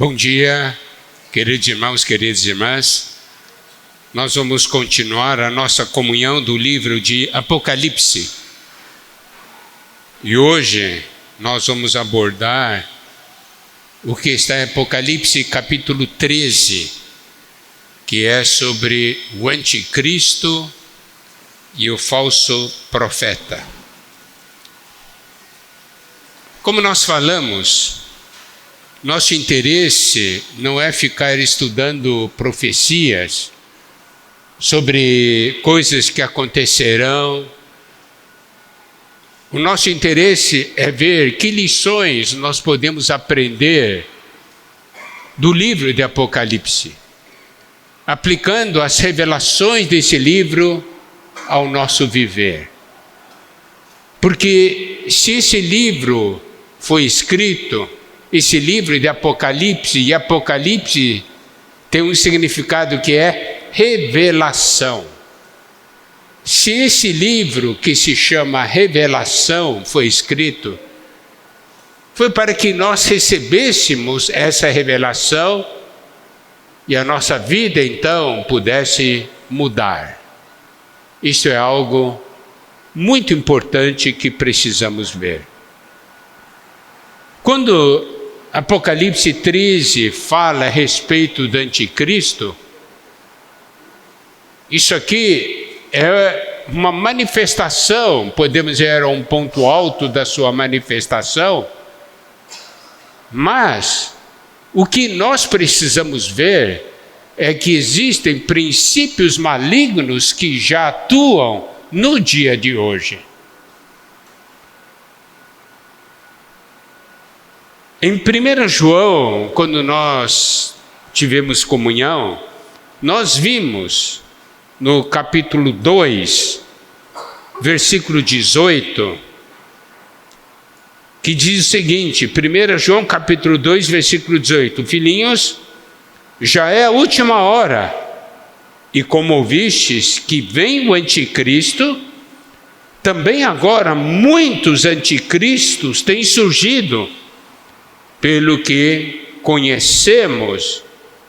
Bom dia, queridos irmãos, queridas irmãs. Nós vamos continuar a nossa comunhão do livro de Apocalipse. E hoje nós vamos abordar o que está em Apocalipse capítulo 13, que é sobre o anticristo e o falso profeta. Como nós falamos, nosso interesse não é ficar estudando profecias sobre coisas que acontecerão. O nosso interesse é ver que lições nós podemos aprender do livro de Apocalipse, aplicando as revelações desse livro ao nosso viver. Porque se esse livro foi escrito, esse livro de Apocalipse, e Apocalipse tem um significado que é revelação. Se esse livro que se chama Revelação foi escrito, foi para que nós recebêssemos essa revelação e a nossa vida então pudesse mudar. Isso é algo muito importante que precisamos ver. Quando Apocalipse 13 fala a respeito do anticristo, isso aqui é uma manifestação, podemos dizer, era um ponto alto da sua manifestação, mas o que nós precisamos ver é que existem princípios malignos que já atuam no dia de hoje. Em 1 João, quando nós tivemos comunhão, nós vimos no capítulo 2, versículo 18, que diz o seguinte, 1 João capítulo 2, versículo 18, filhinhos, já é a última hora, e como ouvistes que vem o anticristo, também agora muitos anticristos têm surgido, pelo que conhecemos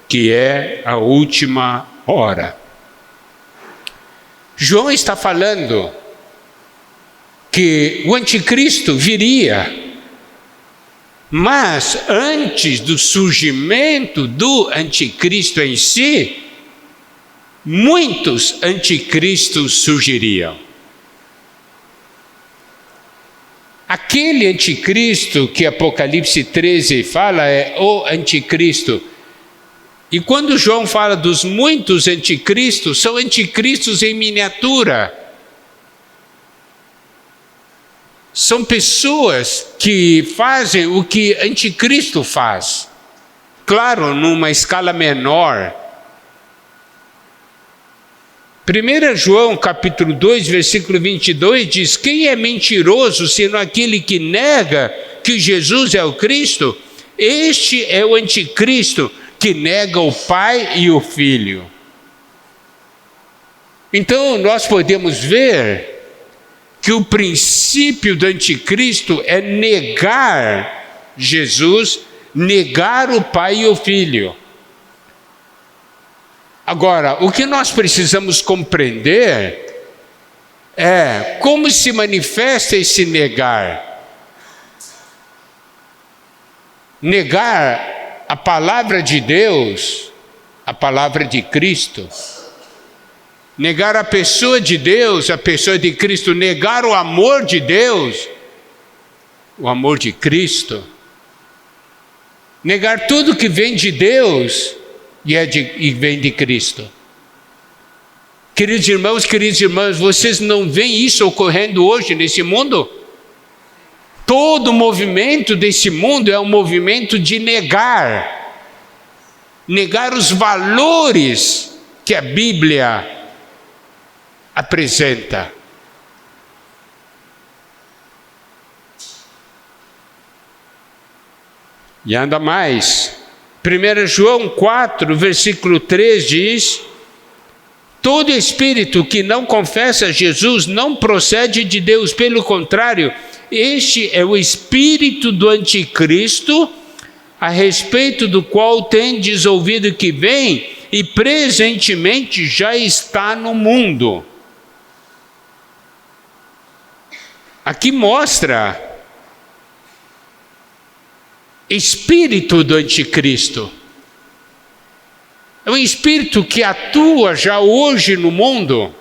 que é a última hora. João está falando que o anticristo viria, mas antes do surgimento do anticristo em si, muitos anticristos surgiriam. Aquele anticristo que Apocalipse 13 fala é o anticristo. E quando João fala dos muitos anticristos, são anticristos em miniatura. São pessoas que fazem o que anticristo faz. Claro, numa escala menor. 1 João capítulo 2, versículo 22 diz, quem é mentiroso senão aquele que nega que Jesus é o Cristo? Este é o anticristo que nega o Pai e o Filho. Então nós podemos ver que o princípio do anticristo é negar Jesus, negar o Pai e o Filho. Agora, o que nós precisamos compreender é como se manifesta esse negar. Negar a palavra de Deus, a palavra de Cristo. Negar a pessoa de Deus, a pessoa de Cristo. Negar o amor de Deus, o amor de Cristo. Negar tudo que vem de Deus e vem de Cristo. Queridos irmãos, queridas irmãs, vocês não veem isso ocorrendo hoje nesse mundo? Todo o movimento desse mundo é um movimento de negar os valores que a Bíblia apresenta. E anda mais. 1 João 4, versículo 3 diz, todo espírito que não confessa Jesus não procede de Deus, pelo contrário, este é o espírito do anticristo, a respeito do qual tendes ouvido que vem e presentemente já está no mundo. Aqui mostra espírito do anticristo. É um espírito que atua já hoje no mundo.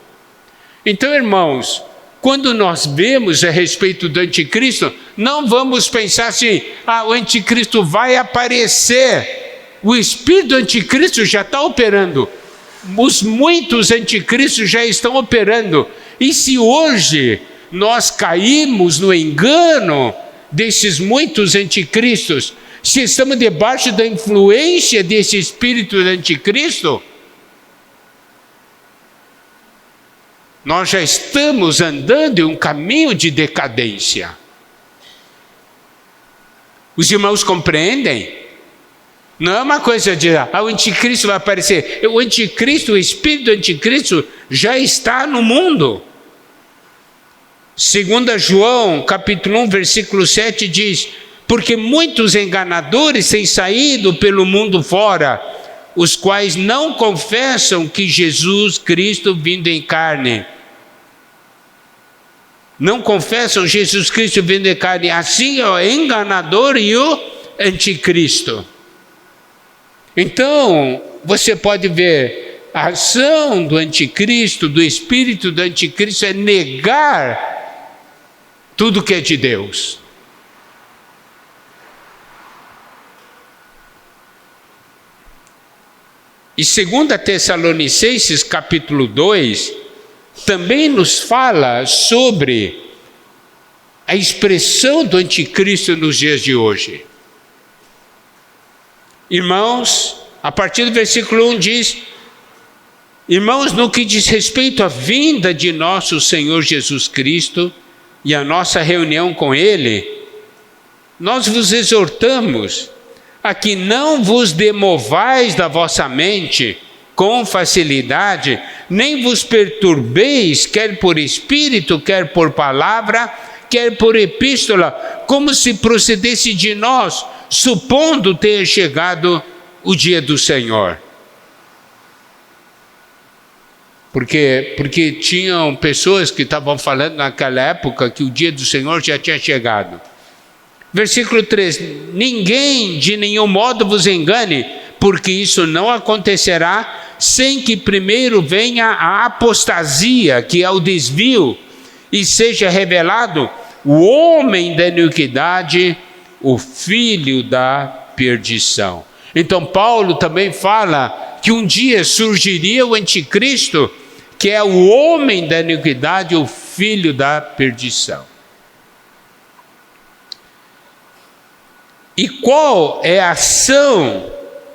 Então, irmãos, quando nós vemos a respeito do anticristo, não vamos pensar assim, o anticristo vai aparecer. O espírito do anticristo já está operando. Muitos anticristos já estão operando. E se hoje nós caímos no engano desses muitos anticristos, se estamos debaixo da influência desse espírito do anticristo, nós já estamos andando em um caminho de decadência. Os irmãos compreendem? Não é uma coisa de, o anticristo vai aparecer. O anticristo, o espírito do anticristo já está no mundo. 2 João, capítulo 1, versículo 7 diz: porque muitos enganadores têm saído pelo mundo fora, os quais não confessam que Jesus Cristo vindo em carne. Não confessam Jesus Cristo vindo em carne. Assim é o enganador e o anticristo. Então, você pode ver, a ação do anticristo, do espírito do anticristo, é negar tudo que é de Deus. E 2 Tessalonicenses capítulo 2 também nos fala sobre a expressão do anticristo nos dias de hoje. Irmãos, a partir do versículo 1 diz: irmãos, no que diz respeito à vinda de nosso Senhor Jesus Cristo e a nossa reunião com Ele, nós vos exortamos a que não vos demovais da vossa mente com facilidade, nem vos perturbeis, quer por espírito, quer por palavra, quer por epístola, como se procedesse de nós, supondo ter chegado o dia do Senhor. Porque tinham pessoas que estavam falando naquela época que o dia do Senhor já tinha chegado. Versículo 3: ninguém de nenhum modo vos engane, porque isso não acontecerá sem que primeiro venha a apostasia, que é o desvio, e seja revelado o homem da iniquidade, o filho da perdição. Então Paulo também fala que um dia surgiria o anticristo, que é o homem da iniquidade, o filho da perdição. E qual é a ação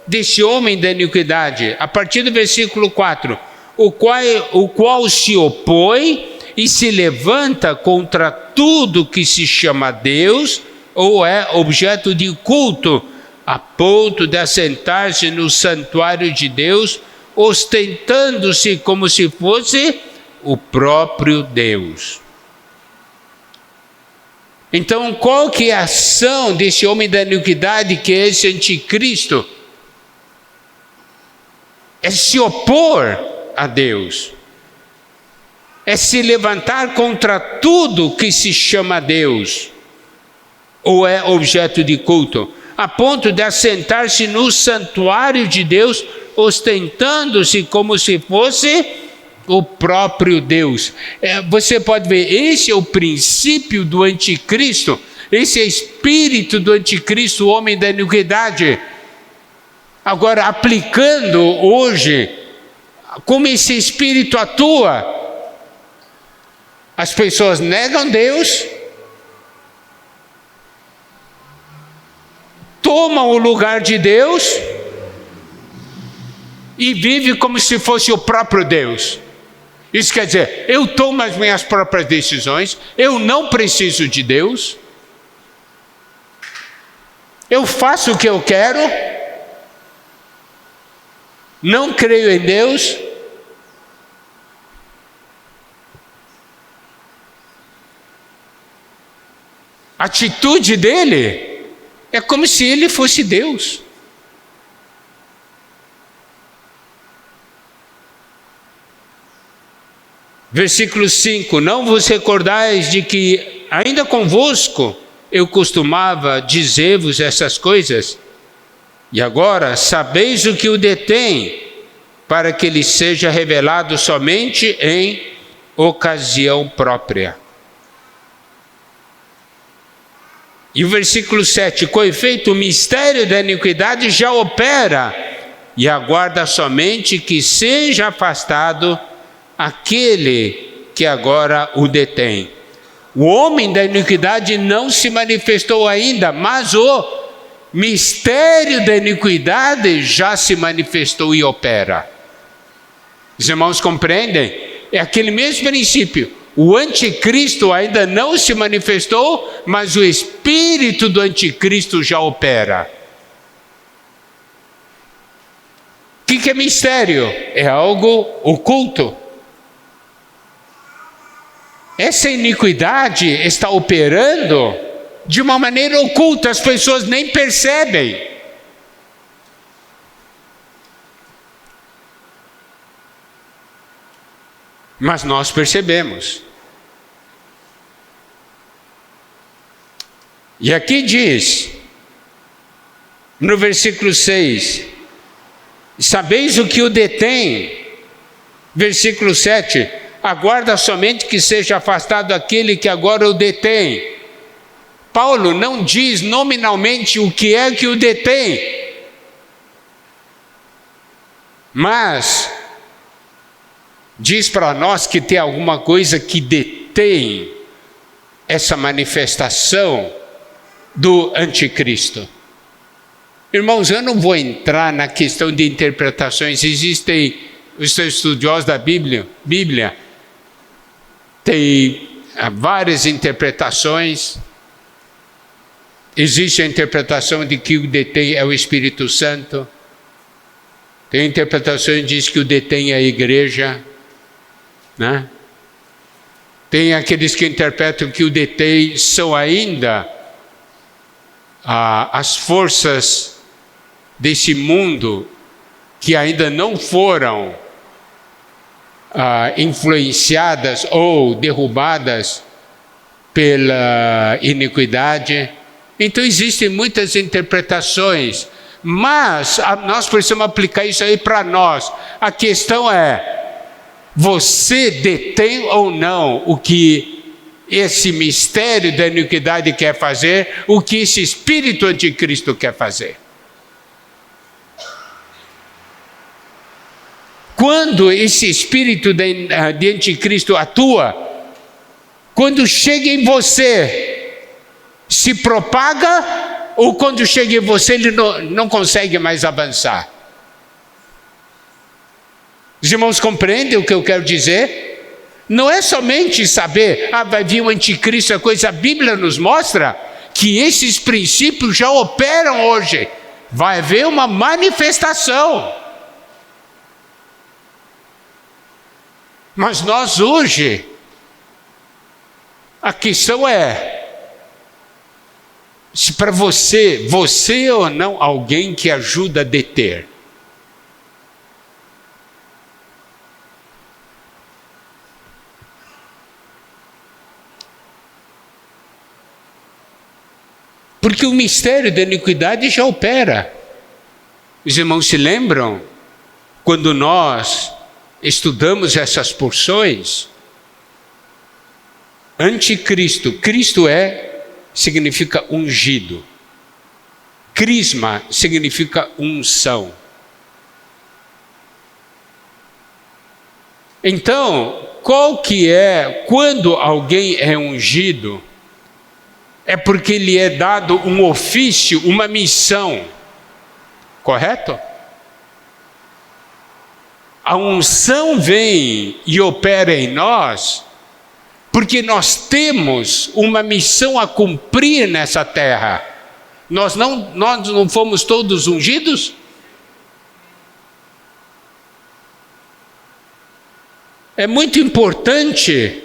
desse homem da iniquidade? A partir do versículo 4: o qual se opõe e se levanta contra tudo que se chama Deus ou é objeto de culto, a ponto de assentar-se no santuário de Deus, ostentando-se como se fosse o próprio Deus. Então, qual que é a ação desse homem da iniquidade, que é esse anticristo? É se opor a Deus. É se levantar contra tudo que se chama Deus, ou é objeto de culto, a ponto de assentar-se no santuário de Deus, ostentando-se como se fosse o próprio Deus. Você pode ver, esse é o princípio do anticristo, esse é o espírito do anticristo, o homem da iniquidade. Agora, aplicando hoje, como esse espírito atua, as pessoas negam Deus, tomam o lugar de Deus e vivem como se fosse o próprio Deus. Isso quer dizer, eu tomo as minhas próprias decisões, eu não preciso de Deus, eu faço o que eu quero, não creio em Deus. A atitude dele É como se ele fosse Deus. Versículo 5: não vos recordais de que ainda convosco eu costumava dizer-vos essas coisas? E agora sabeis o que o detém, para que ele seja revelado somente em ocasião própria. E o versículo 7: com efeito, o mistério da iniquidade já opera, e aguarda somente que seja afastado aquele que agora o detém. O homem da iniquidade não se manifestou ainda, mas o mistério da iniquidade já se manifestou e opera. Os irmãos compreendem? É aquele mesmo princípio. O anticristo ainda não se manifestou, mas o espírito do anticristo já opera. O que é mistério? É algo oculto. Essa iniquidade está operando de uma maneira oculta, as pessoas nem percebem. Mas nós percebemos. E aqui diz, no versículo 6, sabeis o que o detém? Versículo 7, aguarda somente que seja afastado aquele que agora o detém. Paulo não diz nominalmente o que é que o detém, mas diz para nós que tem alguma coisa que detém essa manifestação do anticristo. Irmãos, eu não vou entrar na questão de interpretações. Existem os estudiosos da Bíblia tem várias interpretações. Existe a interpretação de que o detém é o Espírito Santo. Tem interpretações que diz que o detém é a igreja, né? Tem aqueles que interpretam que o detém são ainda as forças desse mundo que ainda não foram influenciadas ou derrubadas pela iniquidade. Então existem muitas interpretações, mas nós precisamos aplicar isso aí para nós. A questão é, você detém ou não o que esse mistério da iniquidade quer fazer, o que esse espírito anticristo quer fazer? Quando esse espírito de anticristo atua, quando chega em você, se propaga, ou quando chega em você ele não consegue mais avançar? Os irmãos compreendem o que eu quero dizer? Não é somente saber, vai vir o anticristo, a coisa. A Bíblia nos mostra que esses princípios já operam hoje. Vai haver uma manifestação. Mas nós hoje, a questão é, se para você ou não alguém que ajuda a deter. Porque o mistério da iniquidade já opera. Os irmãos se lembram? Quando nós estudamos essas porções, anticristo, Cristo significa ungido. Crisma significa unção. Então, quando alguém é ungido, é porque lhe é dado um ofício, uma missão, correto? A unção vem e opera em nós, porque nós temos uma missão a cumprir nessa terra. Nós não fomos todos ungidos? É muito importante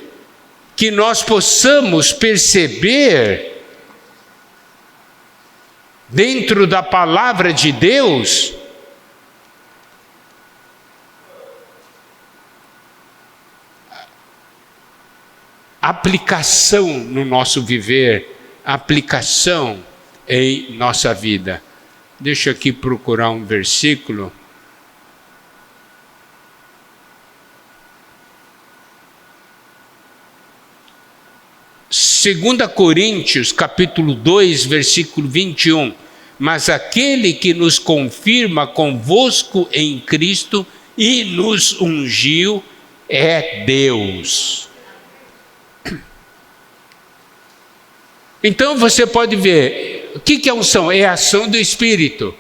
que nós possamos perceber dentro da palavra de Deus, aplicação no nosso viver, aplicação em nossa vida. Deixa eu aqui procurar um versículo. Segunda Coríntios, capítulo 2, versículo 21. Mas aquele que nos confirma convosco em Cristo e nos ungiu é Deus. Então você pode ver, o que é unção? É a ação do Espírito.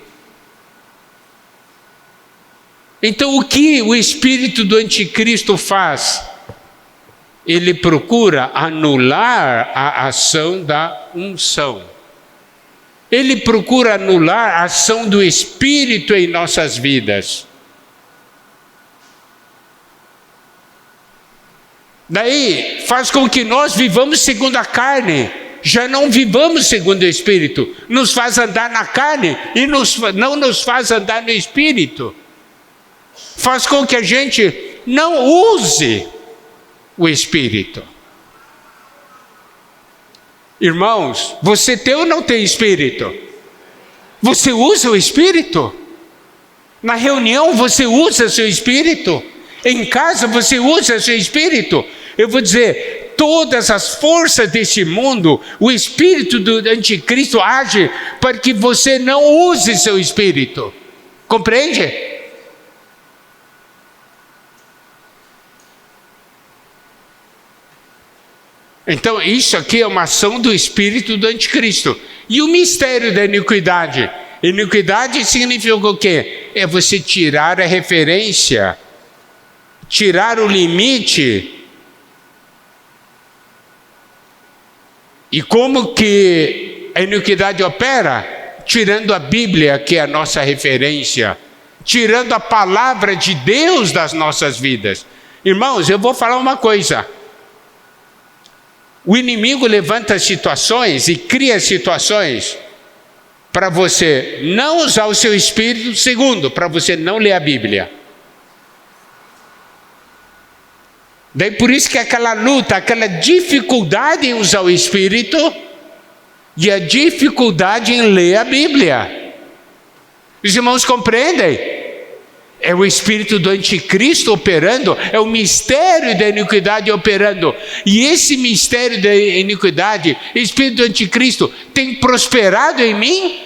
Então o que o Espírito do Anticristo faz? Ele procura anular a ação da unção. Ele procura anular a ação do Espírito em nossas vidas. Daí faz com que nós vivamos segundo a carne, já não vivamos segundo o Espírito. Nos faz andar na carne e não nos faz andar no Espírito. Faz com que a gente não use o Espírito. Irmãos, você tem ou não tem Espírito? Você usa o Espírito? Na reunião você usa seu Espírito? Em casa você usa seu Espírito? Eu vou dizer, todas as forças deste mundo, o Espírito do Anticristo age para que você não use seu Espírito. Compreende? Então isso aqui é uma ação do Espírito do Anticristo. E o mistério da iniquidade? Iniquidade significa o quê? É você tirar a referência, tirar o limite. E como que a iniquidade opera? Tirando a Bíblia, que é a nossa referência, tirando a palavra de Deus das nossas vidas. Irmãos, eu vou falar uma coisa. O inimigo levanta situações e cria situações para você não usar o seu espírito. Segundo, para você não ler a Bíblia. Daí por isso que aquela luta, aquela dificuldade em usar o Espírito e a dificuldade em ler a Bíblia. Os irmãos compreendem? É o espírito do Anticristo operando, é o mistério da iniquidade operando. E esse mistério da iniquidade, espírito do Anticristo, tem prosperado em mim?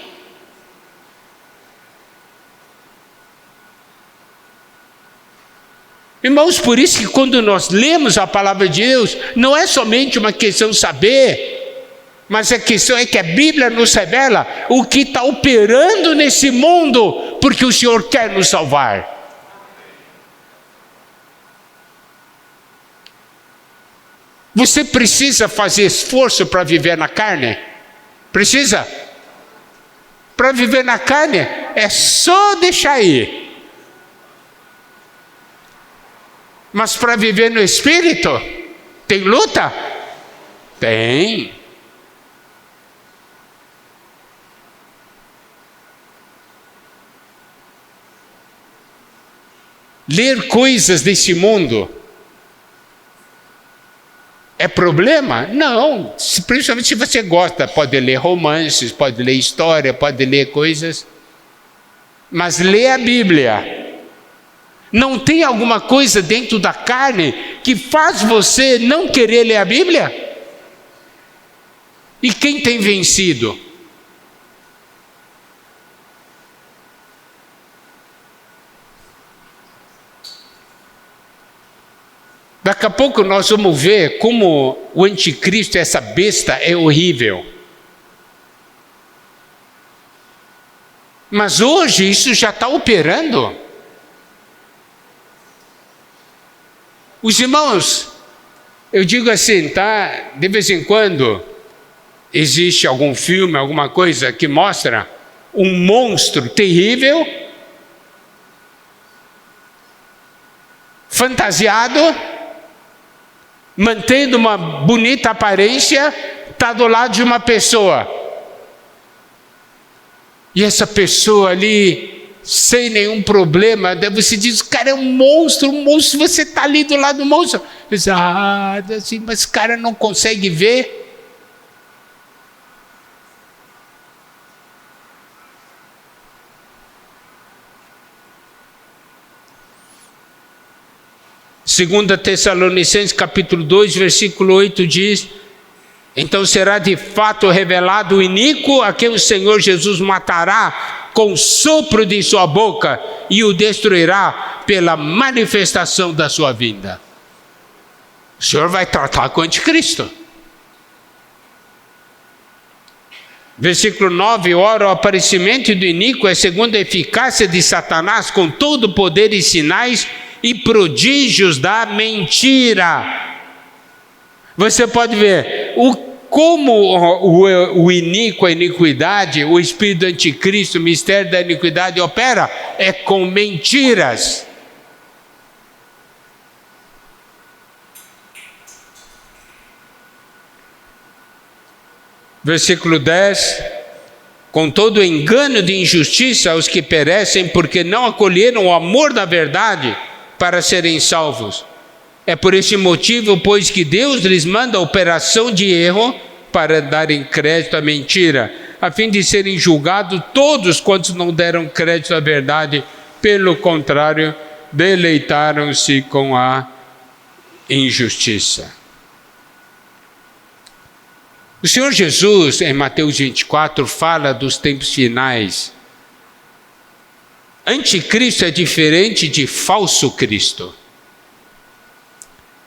Irmãos, por isso que quando nós lemos a palavra de Deus, não é somente uma questão de saber, mas a questão é que a Bíblia nos revela o que está operando nesse mundo, porque o Senhor quer nos salvar. Você precisa fazer esforço para viver na carne? Precisa? Para viver na carne, é só deixar ir. Mas para viver no Espírito, tem luta? Tem. Ler coisas desse mundo é problema? Não. Principalmente se você gosta, pode ler romances, pode ler história, pode ler coisas. Mas ler a Bíblia. Não tem alguma coisa dentro da carne que faz você não querer ler a Bíblia? E quem tem vencido? Daqui a pouco nós vamos ver como o anticristo, essa besta, é horrível. Mas hoje isso já está operando. Os irmãos, eu digo assim, tá? De vez em quando existe algum filme, alguma coisa que mostra um monstro terrível, fantasiado, mantendo uma bonita aparência, está do lado de uma pessoa. E essa pessoa ali, sem nenhum problema, você diz, o cara é um monstro, você está ali do lado do monstro. Diz, assim, mas o cara não consegue ver. Segunda Tessalonicenses capítulo 2, versículo 8 diz: então será de fato revelado o iníquo, a quem o Senhor Jesus matará com o sopro de sua boca e o destruirá pela manifestação da sua vinda. O Senhor vai tratar com o anticristo. Versículo 9: ora, o aparecimento do iníquo é segundo a eficácia de Satanás, com todo o poder e sinais e prodígios da mentira. Você pode ver como o iníquo, a iniquidade, o espírito do anticristo, o mistério da iniquidade opera, é com mentiras. Versículo 10: com todo o engano de injustiça aos que perecem, porque não acolheram o amor da verdade para serem salvos. É por esse motivo, pois, que Deus lhes manda a operação de erro para darem crédito à mentira, a fim de serem julgados todos quantos não deram crédito à verdade, pelo contrário, deleitaram-se com a injustiça. O Senhor Jesus, em Mateus 24, fala dos tempos finais. Anticristo é diferente de falso Cristo.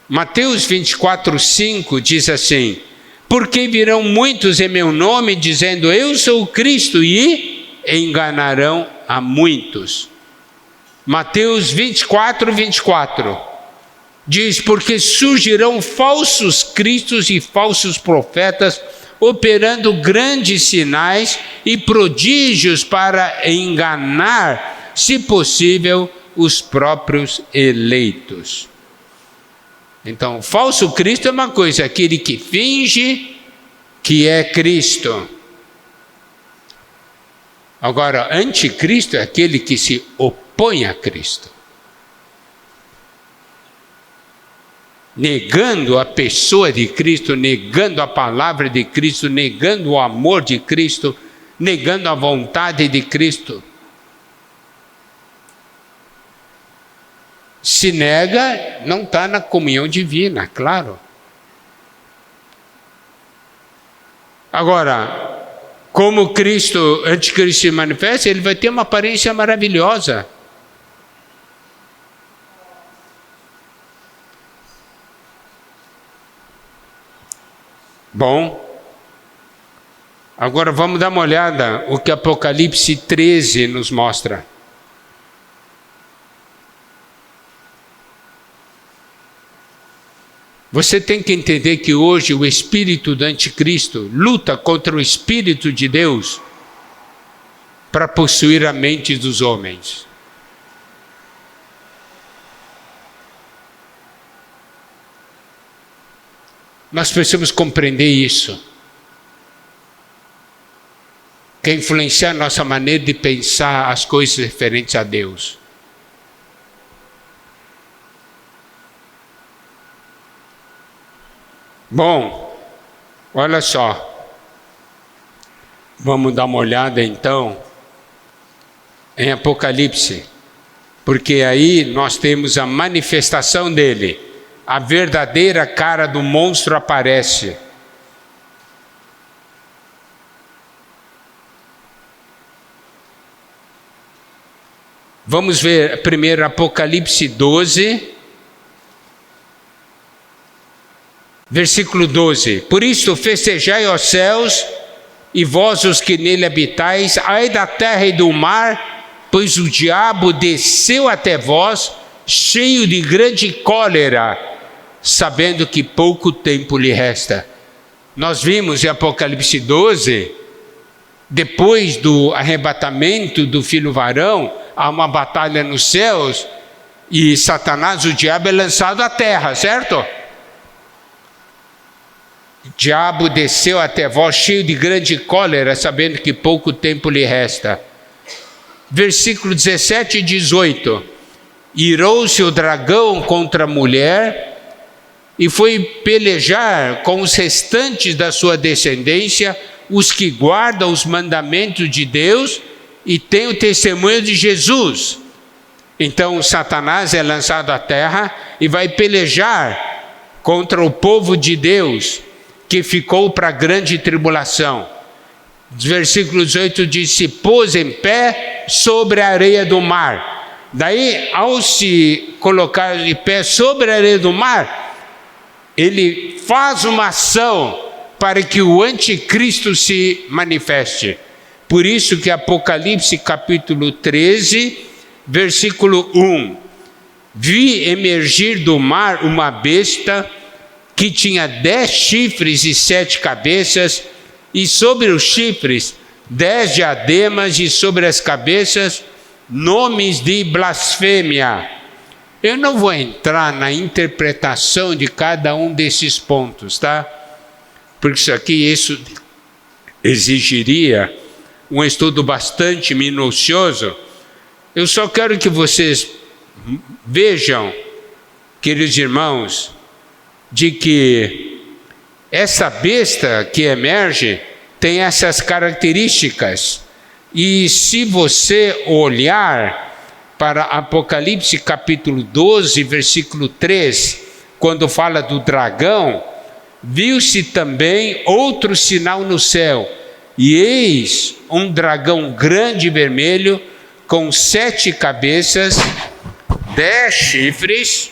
Mateus 24, 5 diz assim: porque virão muitos em meu nome, dizendo, eu sou o Cristo, e enganarão a muitos. Mateus 24, 24 diz, porque surgirão falsos cristos e falsos profetas, operando grandes sinais e prodígios para enganar, se possível, os próprios eleitos. Então, falso Cristo é uma coisa, aquele que finge que é Cristo. Agora, anticristo é aquele que se opõe a Cristo, negando a pessoa de Cristo, negando a palavra de Cristo, negando o amor de Cristo, negando a vontade de Cristo. Se nega, não está na comunhão divina, claro. Agora, como Cristo, anticristo se manifesta, ele vai ter uma aparência maravilhosa. Bom, agora vamos dar uma olhada o que Apocalipse 13 nos mostra. Você tem que entender que hoje o espírito do anticristo luta contra o espírito de Deus para possuir a mente dos homens. Nós precisamos compreender isso. Quer influenciar a nossa maneira de pensar as coisas referentes a Deus. Bom, olha só. Vamos dar uma olhada então em Apocalipse, porque aí nós temos a manifestação dele. A verdadeira cara do monstro aparece. Vamos ver primeiro Apocalipse 12, versículo 12. Por isto festejai os céus, e vós os que nele habitais, ai da terra e do mar, pois o diabo desceu até vós, cheio de grande cólera, sabendo que pouco tempo lhe resta. Nós vimos em Apocalipse 12, depois do arrebatamento do filho varão, há uma batalha nos céus, e Satanás, o diabo, é lançado à terra, certo? O diabo desceu até vós cheio de grande cólera, sabendo que pouco tempo lhe resta. Versículo 17 e 18. Irou-se o dragão contra a mulher e foi pelejar com os restantes da sua descendência, os que guardam os mandamentos de Deus e têm o testemunho de Jesus. Então Satanás é lançado à terra e vai pelejar contra o povo de Deus, que ficou para a grande tribulação. Versículo 18 diz: se pôs em pé sobre a areia do mar. Daí, ao se colocar de pé sobre a areia do mar, ele faz uma ação para que o anticristo se manifeste. Por isso que Apocalipse capítulo 13, versículo 1. Vi emergir do mar uma besta que tinha 10 chifres e 7 cabeças, e sobre os chifres 10 diademas, e sobre as cabeças nomes de blasfêmia. Eu não vou entrar na interpretação de cada um desses pontos, tá? Porque isso exigiria um estudo bastante minucioso. Eu só quero que vocês vejam, queridos irmãos, de que essa besta que emerge tem essas características. E se você olhar para Apocalipse capítulo 12, versículo 3, quando fala do dragão, viu-se também outro sinal no céu, e eis um dragão grande e vermelho, com 7 cabeças, 10 chifres,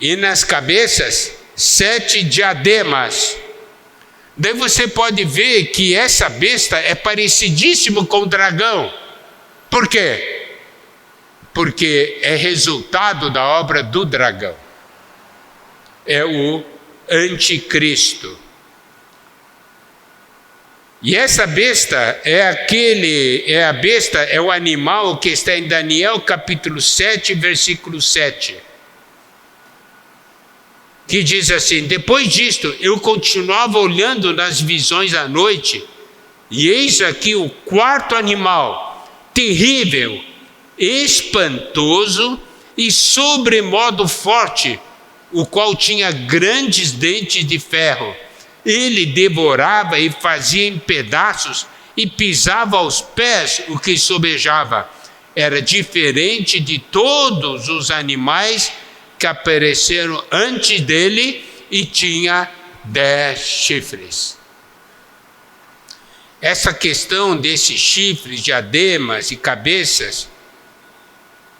e nas cabeças 7 diademas. Daí você pode ver que essa besta é parecidíssimo com o dragão. Por quê? Porque é resultado da obra do dragão. É o anticristo. E essa besta é o animal que está em Daniel capítulo 7, versículo 7. Que diz assim: depois disto eu continuava olhando nas visões à noite, e eis aqui o 4º animal, terrível, espantoso e sobremodo forte, o qual tinha grandes dentes de ferro. Ele devorava e fazia em pedaços e pisava aos pés o que sobejava. Era diferente de todos os animais que apareceram antes dele e tinha 10 chifres. Essa questão desses chifres, diademas e cabeças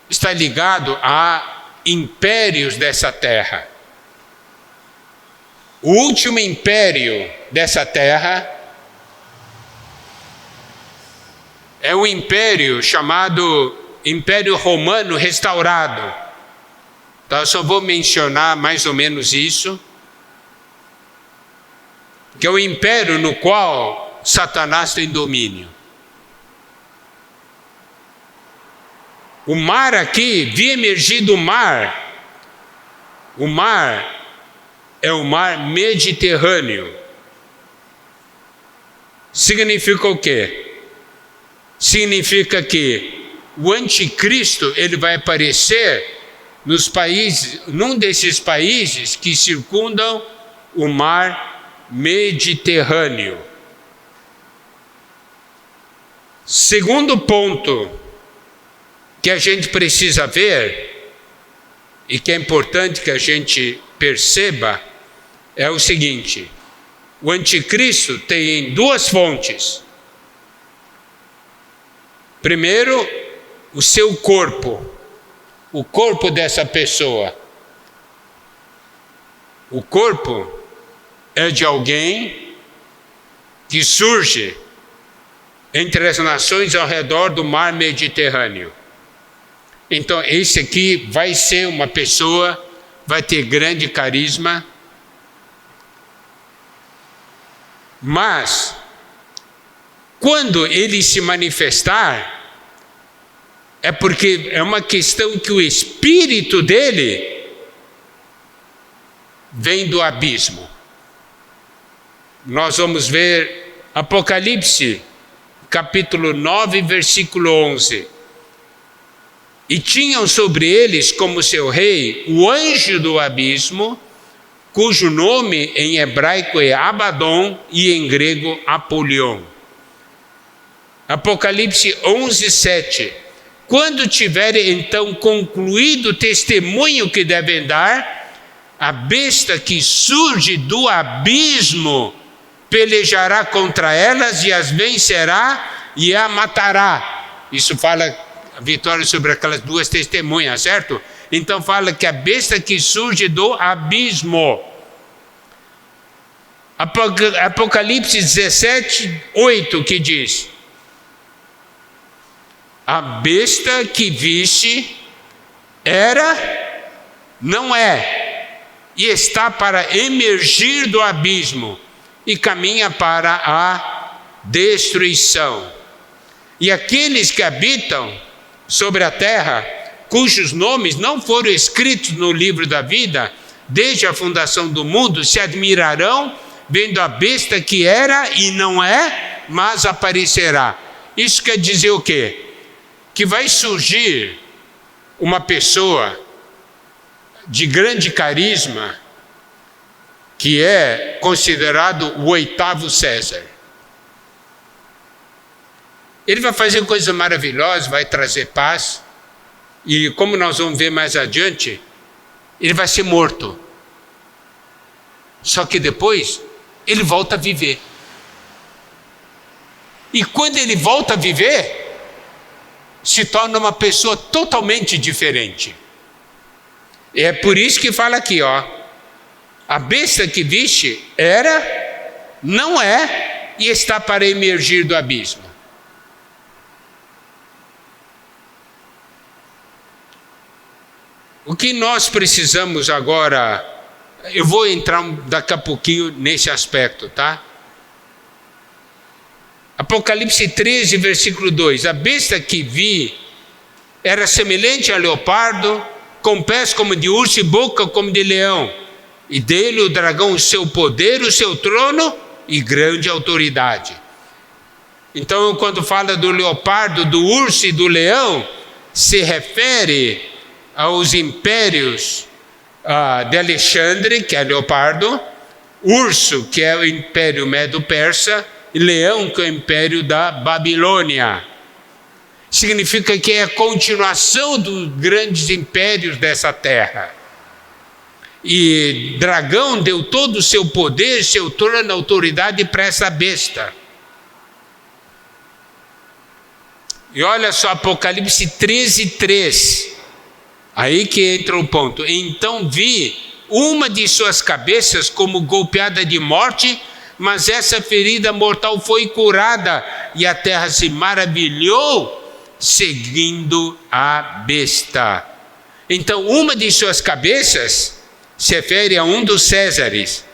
está ligado a impérios dessa terra. O último império dessa terra é o império chamado Império Romano Restaurado. Então, eu só vou mencionar mais ou menos isso, que é o império no qual Satanás tem domínio. O mar aqui, vi emergir do mar. O mar é o mar Mediterrâneo. Significa o quê? Significa que o anticristo ele vai aparecer nos países, num desses países que circundam o mar Mediterrâneo. Segundo ponto que a gente precisa ver e que é importante que a gente perceba é o seguinte: o anticristo tem 2 fontes. Primeiro, o seu corpo, o corpo dessa pessoa. O corpo é de alguém que surge entre as nações ao redor do mar Mediterrâneo. Então, esse aqui vai ser uma pessoa, vai ter grande carisma, mas quando ele se manifestar, é porque é uma questão que o espírito dele vem do abismo. Nós vamos ver Apocalipse, capítulo 9, versículo 11. E tinham sobre eles como seu rei o anjo do abismo, cujo nome em hebraico é Abaddon e em grego Apolion. Apocalipse 11, 7. Quando tiverem então concluído o testemunho que devem dar, a besta que surge do abismo pelejará contra elas e as vencerá e a matará. Isso fala a vitória sobre aquelas duas testemunhas, certo? Então fala que a besta que surge do abismo. Apocalipse 17, 8, que diz: a besta que viste era, não é, e está para emergir do abismo e caminha para a destruição. E aqueles que habitam sobre a terra, cujos nomes não foram escritos no livro da vida, desde a fundação do mundo, se admirarão vendo a besta que era e não é, mas aparecerá. Isso quer dizer o quê? Que vai surgir uma pessoa de grande carisma, que é considerado o oitavo César. Ele vai fazer coisas maravilhosas, vai trazer paz, e como nós vamos ver mais adiante, ele vai ser morto. Só que depois, ele volta a viver. E quando ele volta a viver, se torna uma pessoa totalmente diferente. E é por isso que fala aqui, ó, a besta que viste era, não é, e está para emergir do abismo. O que nós precisamos agora, eu vou entrar daqui a pouquinho nesse aspecto, tá? Apocalipse 13, versículo 2. A besta que vi era semelhante a leopardo, com pés como de urso e boca como de leão. E dele o dragão, o seu poder, o seu trono e grande autoridade. Então, quando fala do leopardo, do urso e do leão, se refere aos impérios de Alexandre, que é leopardo, urso, que é o império medo-persa, e leão, que é o império da Babilônia. Significa que é a continuação dos grandes impérios dessa terra. E dragão deu todo o seu poder, seu trono, autoridade para essa besta. E olha só, Apocalipse 13, 3. Aí que entra o ponto. Então vi uma de suas cabeças como golpeada de morte, mas essa ferida mortal foi curada, e a terra se maravilhou, seguindo a besta. Então, uma de suas cabeças se refere a um dos Césares,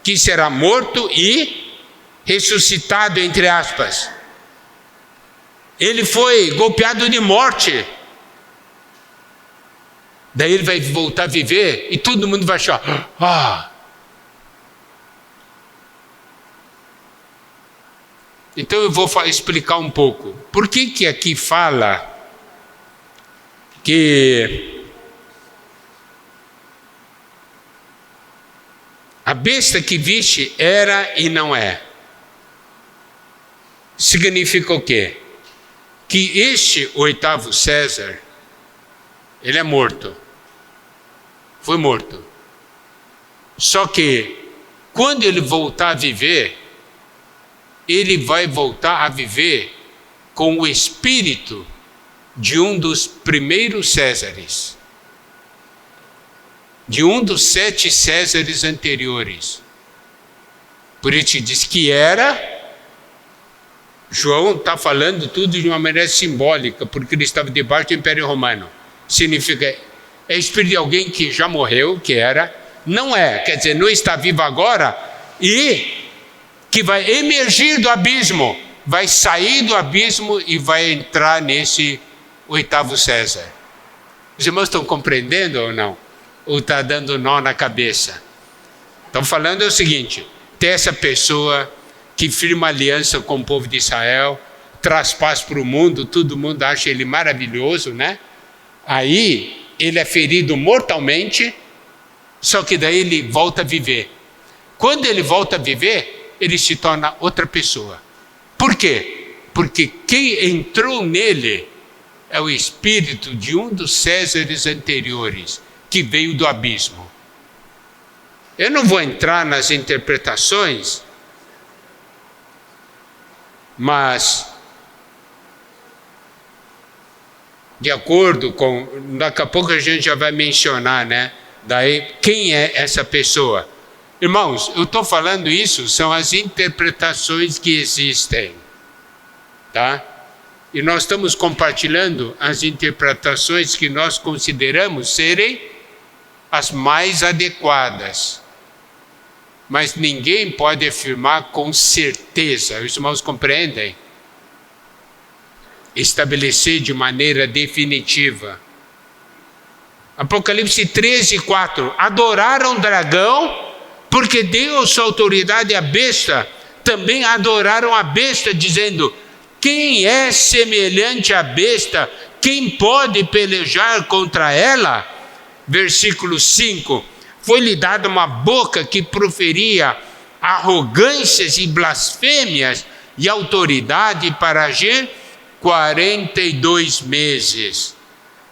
que será morto e ressuscitado, entre aspas. Ele foi golpeado de morte. Daí ele vai voltar a viver e todo mundo vai achar, Então eu vou explicar um pouco. Por que aqui fala que a besta que viste era e não é? Significa o quê? Que este oitavo César, ele é morto. Foi morto. Só que quando ele voltar a viver, ele vai voltar a viver com o espírito de um dos primeiros Césares, de um dos 7 Césares anteriores. Por isso diz que era. João está falando tudo de uma maneira simbólica, porque ele estava debaixo do Império Romano. Significa, é espírito de alguém que já morreu, que era, não é, quer dizer, não está vivo agora, e que vai emergir do abismo, vai sair do abismo e vai entrar nesse oitavo César. Os irmãos estão compreendendo ou não? Ou está dando nó na cabeça? Estão falando o seguinte, tem essa pessoa que firma aliança com o povo de Israel, traz paz para o mundo, todo mundo acha ele maravilhoso, né? Aí ele é ferido mortalmente, só que daí ele volta a viver. Quando ele volta a viver, ele se torna outra pessoa. Por quê? Porque quem entrou nele é o espírito de um dos Césares anteriores, que veio do abismo. Eu não vou entrar nas interpretações, mas de acordo com, daqui a pouco a gente já vai mencionar, né? Daí, quem é essa pessoa? Irmãos, eu estou falando isso, são as interpretações que existem, tá? E nós estamos compartilhando as interpretações que nós consideramos serem as mais adequadas. Mas ninguém pode afirmar com certeza, os irmãos compreendem? Estabelecer de maneira definitiva. Apocalipse 13:4. Adoraram o dragão, porque deu sua autoridade à besta. Também adoraram a besta, dizendo: quem é semelhante à besta? Quem pode pelejar contra ela? Versículo 5. Foi-lhe dada uma boca que proferia arrogâncias e blasfêmias, e autoridade para agir 42 meses.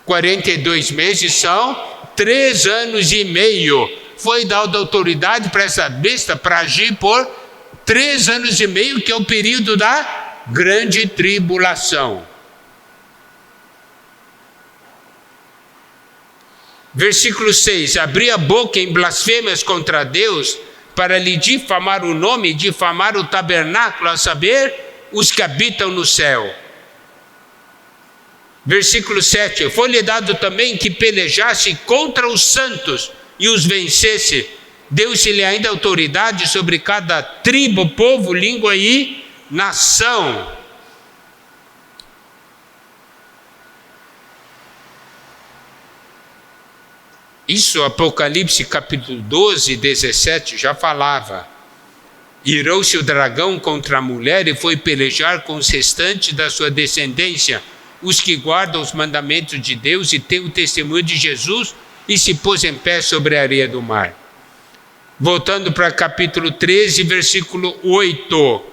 42 meses são 3 anos e meio. Foi dada autoridade para essa besta para agir por 3 anos e meio, que é o período da grande tribulação. Versículo 6. Abria a boca em blasfêmias contra Deus, para lhe difamar o nome e difamar o tabernáculo, a saber, os que habitam no céu. Versículo 7. Foi-lhe dado também que pelejasse contra os santos e os vencesse. Deu-se-lhe ainda autoridade sobre cada tribo, povo, língua e nação. Isso Apocalipse capítulo 12, 17 já falava. Irou-se o dragão contra a mulher e foi pelejar com os restantes da sua descendência, os que guardam os mandamentos de Deus e têm o testemunho de Jesus, e se pôs em pé sobre a areia do mar. Voltando para capítulo 13, versículo 8.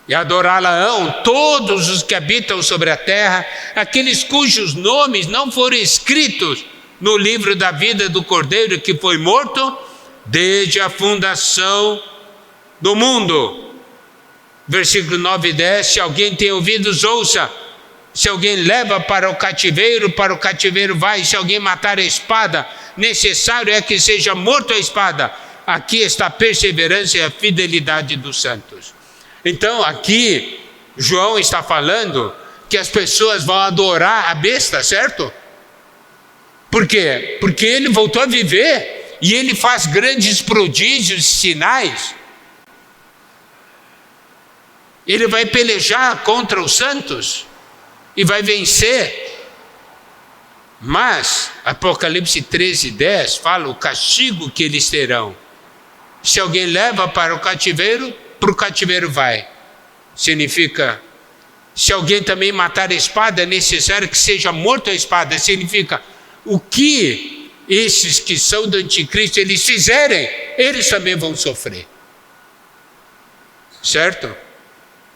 E adorá-la-ão todos os que habitam sobre a terra, aqueles cujos nomes não foram escritos no livro da vida do Cordeiro, que foi morto desde a fundação do mundo. Versículo 9 e 10, se alguém tem ouvidos, ouça. Se alguém leva para o cativeiro vai. Se alguém matar a espada, necessário é que seja morto a espada. Aqui está a perseverança e a fidelidade dos santos. Então aqui João está falando que as pessoas vão adorar a besta, certo? Por quê? Porque ele voltou a viver e ele faz grandes prodígios e sinais. Ele vai pelejar contra os santos e vai vencer. Mas Apocalipse 13, 10 fala o castigo que eles terão. Se alguém leva para o cativeiro vai. Significa, se alguém também matar a espada, é necessário que seja morto a espada. Significa, o que esses que são do anticristo eles fizerem, eles também vão sofrer. Certo?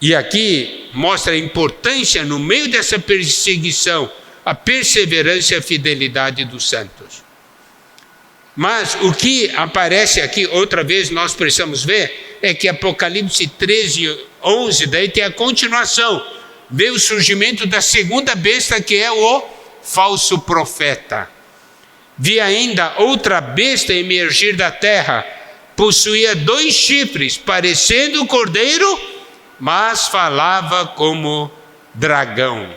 E aqui mostra a importância, no meio dessa perseguição, a perseverança e a fidelidade dos santos. Mas o que aparece aqui, outra vez nós precisamos ver, é que Apocalipse 13, 11, daí tem a continuação. Vê o surgimento da segunda besta, que é o falso profeta. Vi ainda outra besta emergir da terra, possuía 2 chifres, parecendo o cordeiro, mas falava como dragão.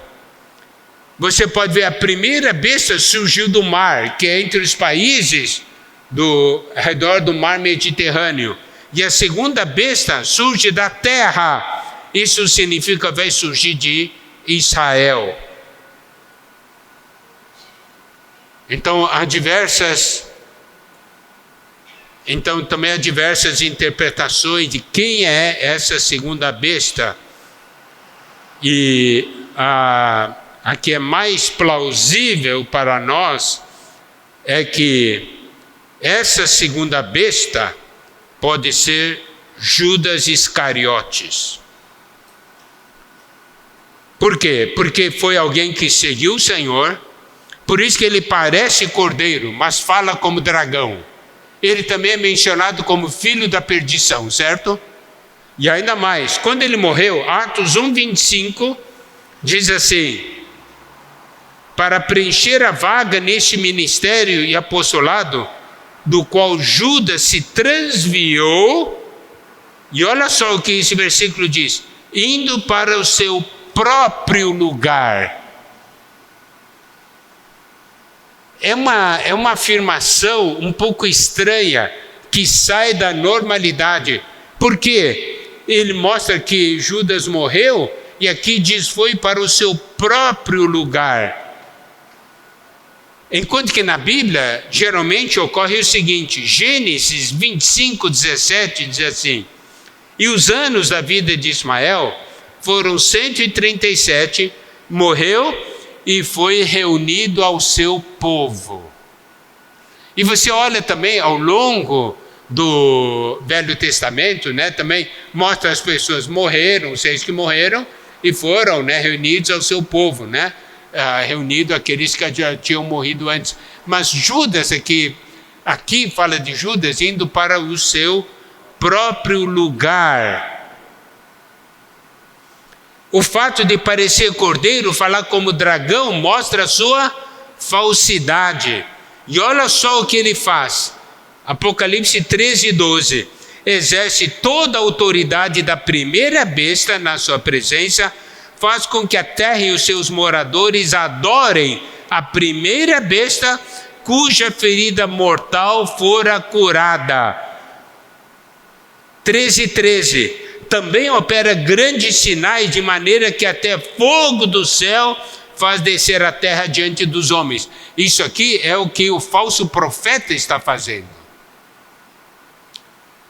Você pode ver, a primeira besta surgiu do mar, que é entre os países do redor do mar Mediterrâneo. E a segunda besta surge da terra. Isso significa vai surgir de Israel. Então há diversas Então também há diversas interpretações de quem é essa segunda besta. E a que é mais plausível para nós é que essa segunda besta pode ser Judas Iscariotes. Por quê? Porque foi alguém que seguiu o Senhor, por isso que ele parece cordeiro, mas fala como dragão. Ele também é mencionado como filho da perdição, certo? E ainda mais, quando ele morreu, Atos 1:25 diz assim: para preencher a vaga neste ministério e apostolado, do qual Judas se transviou, e olha só o que esse versículo diz: indo para o seu próprio lugar. É uma afirmação um pouco estranha, que sai da normalidade, porque ele mostra que Judas morreu, e aqui diz foi para o seu próprio lugar. Enquanto que na Bíblia, geralmente ocorre o seguinte: Gênesis 25:17 diz assim: e os anos da vida de Ismael foram 137, morreu e foi reunido ao seu povo. E você olha também ao longo do Velho Testamento, né, também mostra as pessoas morreram, 6 que morreram e foram, né, reunidos ao seu povo, né, reunido aqueles que já tinham morrido antes. Mas Judas aqui fala de Judas indo para o seu próprio lugar. O fato de parecer cordeiro, falar como dragão, mostra a sua falsidade. E olha só o que ele faz. Apocalipse 13:12. Exerce toda a autoridade da primeira besta na sua presença, faz com que a terra e os seus moradores adorem a primeira besta, cuja ferida mortal fora curada. 13:13. Também opera grandes sinais, de maneira que até fogo do céu faz descer a terra diante dos homens. Isso aqui é o que o falso profeta está fazendo.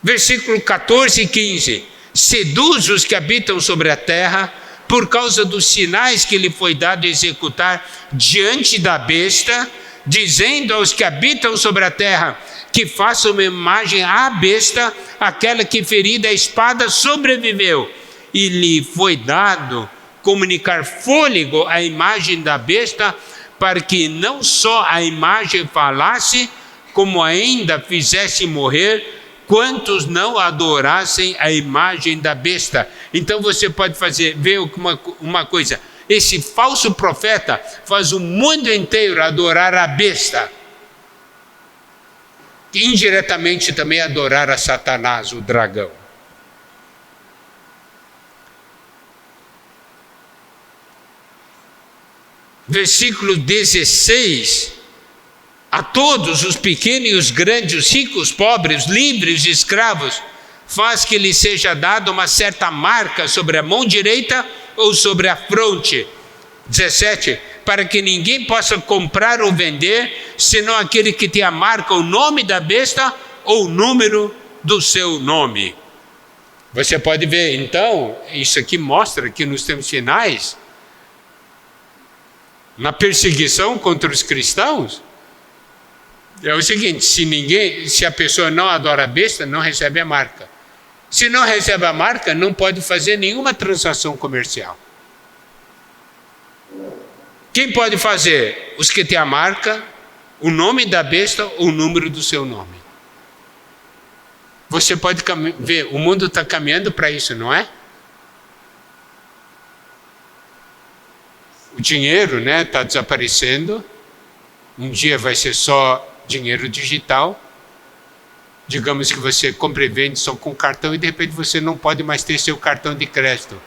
Versículo 14 e 15. Seduz os que habitam sobre a terra, por causa dos sinais que lhe foi dado executar diante da besta, dizendo aos que habitam sobre a terra que façam uma imagem à besta, aquela que ferida a espada sobreviveu, e lhe foi dado comunicar fôlego à imagem da besta, para que não só a imagem falasse, como ainda fizesse morrer quantos não adorassem a imagem da besta. Então você pode ver uma coisa: esse falso profeta faz o mundo inteiro adorar a besta, indiretamente também adorar a Satanás, o dragão. Versículo 16: a todos, os pequenos e os grandes, os ricos, pobres, livres e escravos, faz que lhe seja dada uma certa marca sobre a mão direita ou sobre a fronte. 17: para que ninguém possa comprar ou vender, senão aquele que tem a marca, o nome da besta ou o número do seu nome. Você pode ver, então, isso aqui mostra que nos tempos finais, na perseguição contra os cristãos, é o seguinte: se a pessoa não adora a besta, não recebe a marca. Se não recebe a marca, não pode fazer nenhuma transação comercial. Quem pode fazer? Os que têm a marca, o nome da besta ou o número do seu nome. Você pode ver, o mundo está caminhando para isso, não é? O dinheiro, né, está desaparecendo. Um dia vai ser só dinheiro digital. Digamos que você compra e vende só com cartão e de repente você não pode mais ter seu cartão de crédito.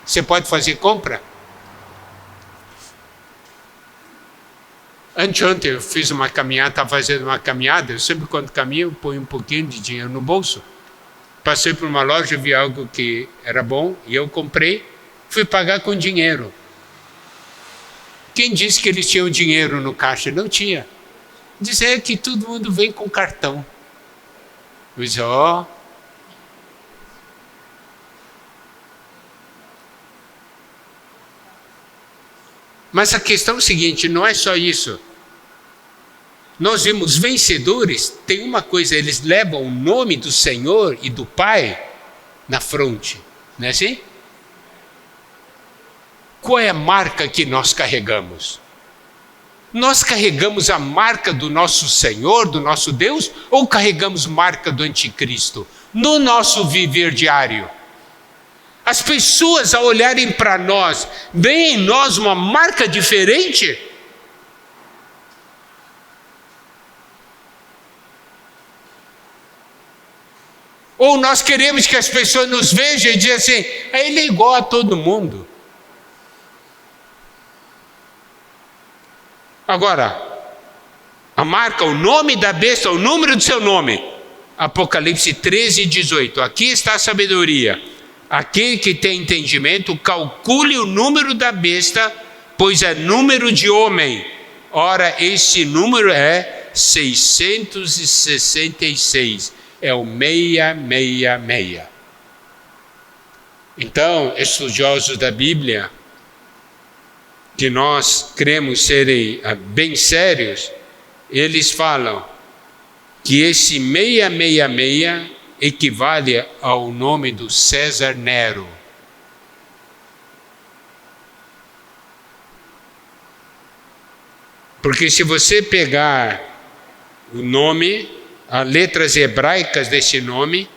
Você pode fazer compra? Anteontem eu fiz uma caminhada, estava fazendo uma caminhada. Eu sempre quando caminho, eu ponho um pouquinho de dinheiro no bolso. Passei por uma loja, vi algo que era bom e eu comprei. Fui pagar com dinheiro. Quem disse que eles tinham dinheiro no caixa? Não tinha. Dizer que todo mundo vem com cartão. Eu disse, ó. Mas a questão é o seguinte, não é só isso. Nós vimos vencedores, tem uma coisa, eles levam o nome do Senhor e do Pai na fronte, não é assim? Qual é a marca que nós carregamos? Nós carregamos a marca do nosso Senhor, do nosso Deus, ou carregamos marca do anticristo? No nosso viver diário. As pessoas, ao olharem para nós, veem em nós uma marca diferente? Ou nós queremos que as pessoas nos vejam e digam assim, ele é igual a todo mundo. Agora, a marca, o nome da besta, o número do seu nome. Apocalipse 13, 18. Aqui está a sabedoria. Aquele que tem entendimento, calcule o número da besta, pois é número de homem. Ora, esse número é 666. É o 666. Então, estudiosos da Bíblia, que nós cremos serem bem sérios, eles falam que esse 666 equivale ao nome do César Nero. Porque se você pegar o nome, as letras hebraicas desse nome,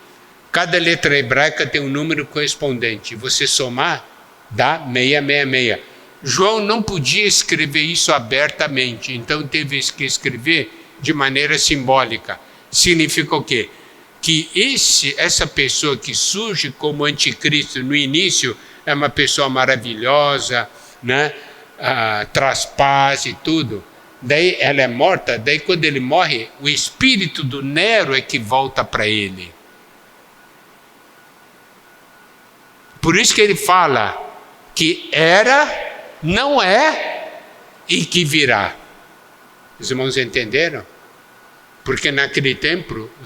cada letra hebraica tem um número correspondente. Você somar, dá 666. João não podia escrever isso abertamente, então teve que escrever de maneira simbólica. Significa o quê? Que essa pessoa que surge como anticristo no início é uma pessoa maravilhosa, né? Traz paz e tudo. Daí ela é morta, daí quando ele morre, o espírito do Nero é que volta para ele. Por isso que ele fala que era, não é e que virá. Os irmãos entenderam? Porque naquele tempo, o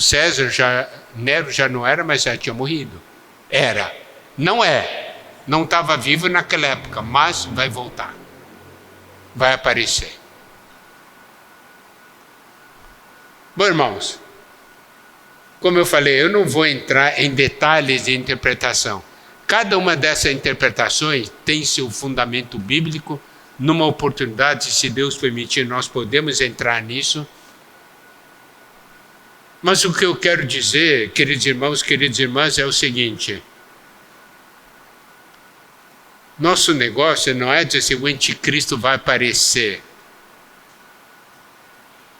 Nero já não era, mas já tinha morrido. Era. Não é. Não estava vivo naquela época, mas vai voltar. Vai aparecer. Bom, irmãos, como eu falei, eu não vou entrar em detalhes de interpretação. Cada uma dessas interpretações tem seu fundamento bíblico. Numa oportunidade, se Deus permitir, nós podemos entrar nisso. Mas o que eu quero dizer, queridos irmãos, queridas irmãs, é o seguinte. Nosso negócio não é dizer se o anticristo vai aparecer.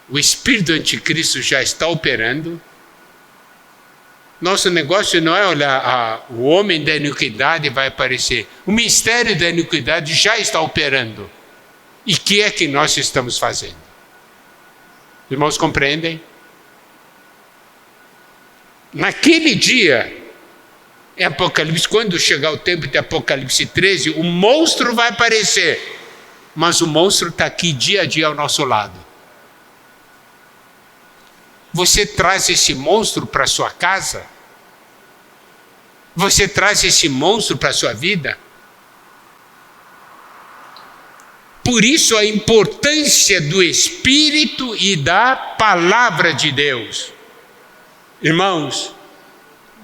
O espírito do anticristo já está operando. Nosso negócio não é olhar, o homem da iniquidade vai aparecer. O mistério da iniquidade já está operando. E o que é que nós estamos fazendo? Irmãos, compreendem? Naquele dia, em Apocalipse, quando chegar o tempo de Apocalipse 13, o monstro vai aparecer. Mas o monstro está aqui dia a dia ao nosso lado. Você traz esse monstro para sua casa? Você traz esse monstro para a sua vida? Por isso a importância do Espírito e da Palavra de Deus. Irmãos,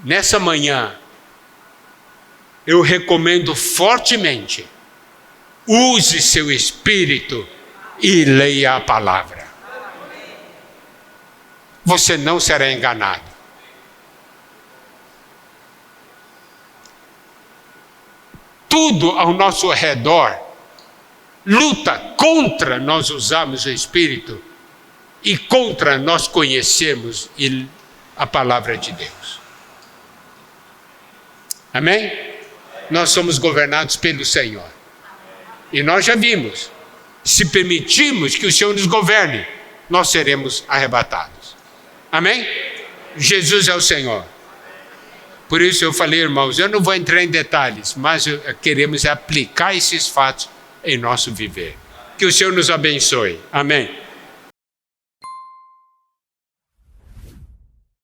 nessa manhã, eu recomendo fortemente, use seu Espírito e leia a Palavra. Você não será enganado. Tudo ao nosso redor luta contra nós usarmos o Espírito e contra nós conhecermos a Palavra de Deus. Amém? Nós somos governados pelo Senhor. E nós já vimos, se permitirmos que o Senhor nos governe, nós seremos arrebatados. Amém? Jesus é o Senhor. Por isso eu falei, irmãos, eu não vou entrar em detalhes, mas queremos aplicar esses fatos em nosso viver. Que o Senhor nos abençoe. Amém.